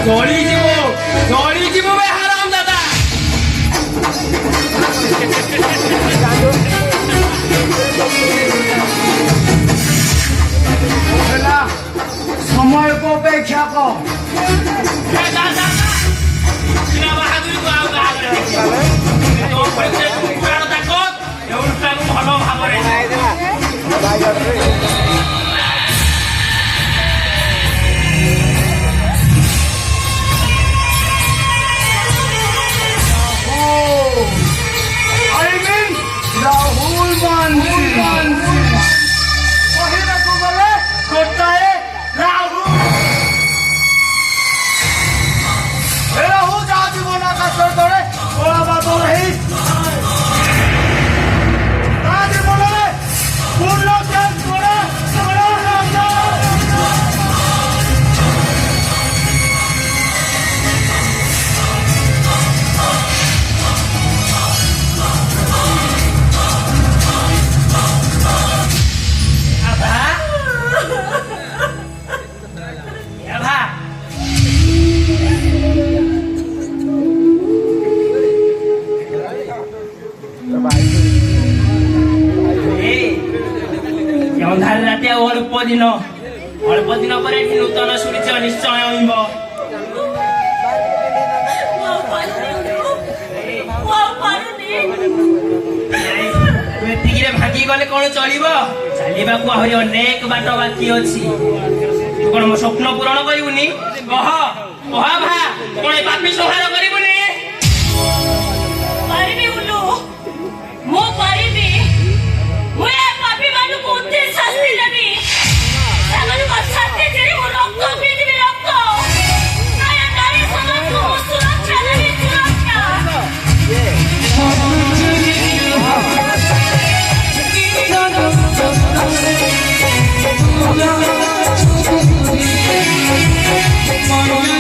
ଜଳି ଯିବ ବେ ହାରାମ ଦାଦା। ସମୟକୁ ଅପେକ୍ଷା କର। ଭଲ ଭାବରେ ରାହୁଲ ମାନସି କହିବାକୁ ଗଲେ ଗୋଟାଏ ରାହୁ ଯାହା ଜୀବନ ଆକାଶ ତଳେ କଳା ବାଦଲ ହେଇ ତା ଜୀବନରେ ପୂର୍ଣ୍ଣ ଚେଞ୍ଜ କରେ ଅନ୍ଧାର ରାତି ଆଉ ଅଳ୍ପ ଦିନ ପରେ ଏଠି ନୂତନ ସୂର୍ଯ୍ୟ ନିଶ୍ଚୟ ଆଣିବ। ତୁ ଏତିକିରେ ଭାଙ୍ଗି ଗଲେ କଣ ଚଳିବ? ଚାଲିବାକୁ ଆହୁରି ଅନେକ ବାଟ ବାକି ଅଛି। ତୁ କଣ ମୋ ସ୍ୱପ୍ନ ପୂରଣ କରିବୁନି? କହ ଭା କଣ ଏ ପାପି ସଂହାର କରିବୁନି? ପାରିବି ଉଲୁ, ମୁଁ